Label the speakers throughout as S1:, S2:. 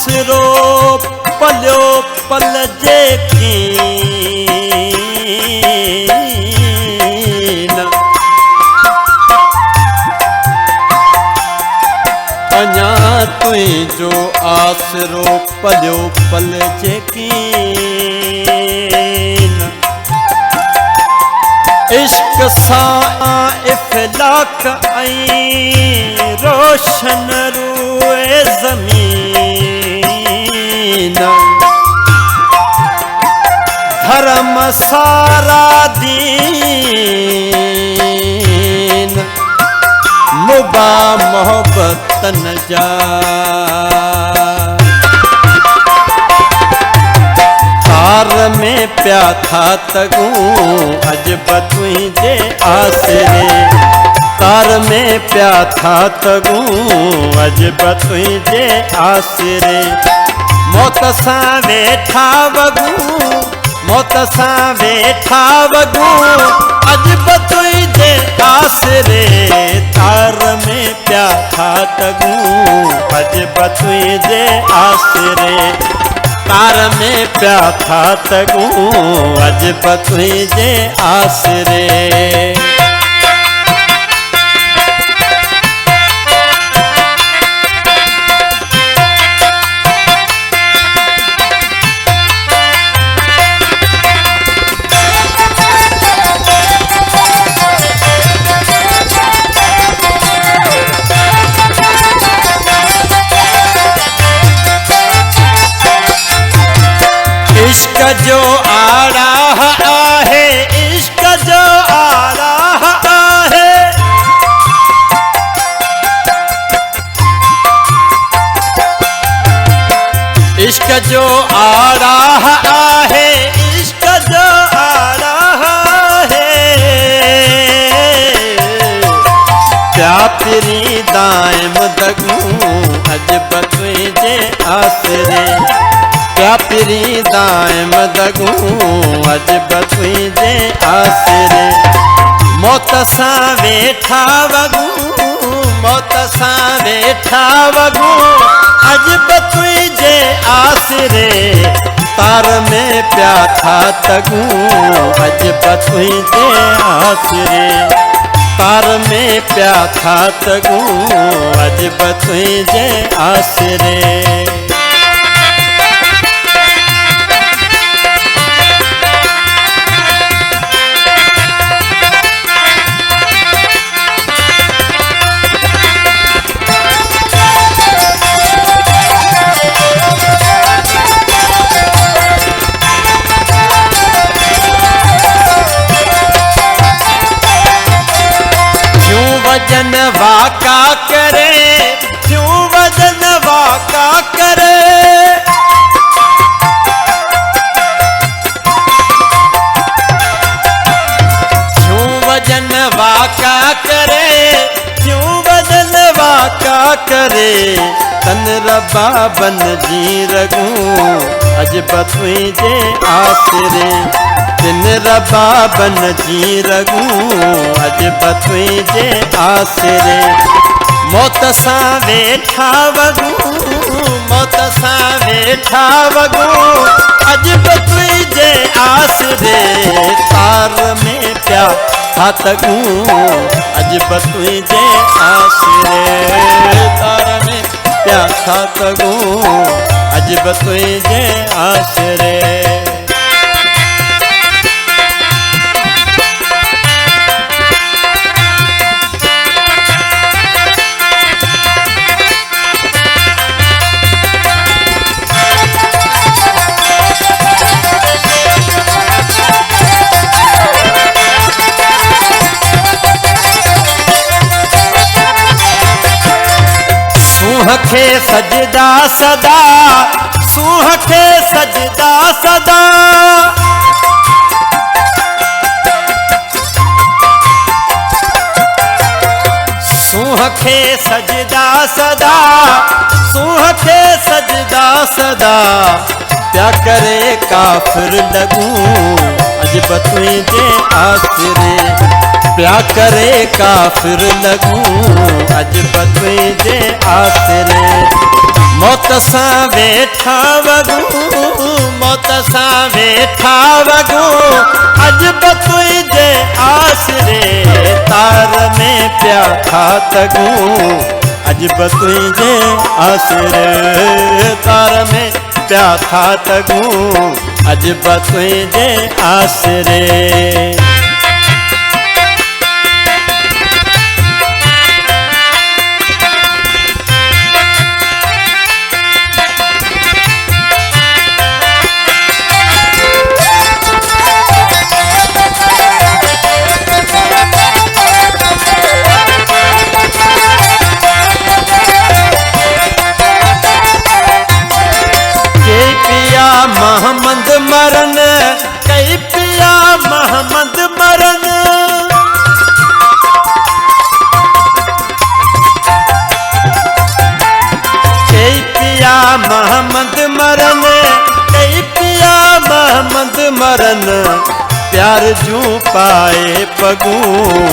S1: आसरो पलियो पल जेकी अञा तुंहिंजो आसरो पलियो पल जेकी इश्क सां इफ़लाक ऐं रोशन रूए ज़मीन धर्म सारा दीन मुबा मोहब्बतन जा तार में प्या था तगूं अजब तुझे आसरे तार में प्या था तगूं अजब तुझे आसरे मौत सां वेठा वगूं मौत सां वेठा वगूं अजब तुझे आसरे तार में प्या था तगूं अजब तुझे आसरे तार में प्या था तगूं अजब तुझे आसरे इश्क जो आड़ा आहे इश्क जो आड़ा आहे इश्क जो आड़ा आहे इश्क जो आड़ा आहे प्या पिरी दाइम दगूं अजब तुझे आसरे प्या पिरी दाइम दगूं अजब तुझे आसरे मौत सां वेठा वगूं मौत सां वेठा वगूं अजब तुझे आसरे तार में प्या था तगूं अजब तुझे आसरे तार में प्या था तगूं अजब तुझे आसरे वजन वाका करे क्यों वजन वाका करे क्यों वजन वाका करे क्यों वजन वाका करे तन रबा बन जी रगूं अजब तुझे आसरे दिन रबा बन जी रगूं अजब तुझे आसरे मौत सां वेठा वगूं मौत सां वेठा वगूं अजब तुझे आसरे तार में प्या था तगूं अजब तुझे आसरे तार में प्या था तगूं अजब तुझे आसरे सूह खे सजदा सदा सूह खे सजदा सदा सूह खे सजदा सदा सूह खे सजदा सदा प्या करे काफिर लगूं अजब तुझे आसरे प्या करे काफिर लगूं अजब तुझे आसरे मौत सां वेठा वगूं मौत सां वेठा वगूं अजब तुझे आसरे तार में प्या खातगूं अजब तुझे आसरे तार में प्या खातगूं अजब तुझे आसरे महमद मरन कई पिया महमद मरन कई पिया महमद मरन कई पिया महमद मरन प्यार जू पाए पगूं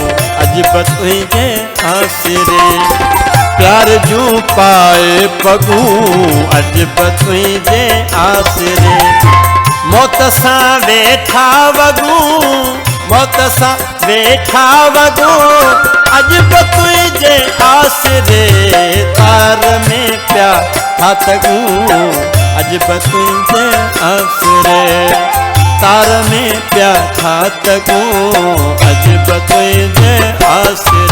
S1: अजब तुझे आसरे प्यार जू पाए पगूं अजब तुझे आसरे मौत सां वेठा वगूं मौत सां वेठा वगूं अजब तुझे आसरे तार में प्या खातगूं अजब तुझे आसरे तार में प्या खातगूं अजब तुझे आसरे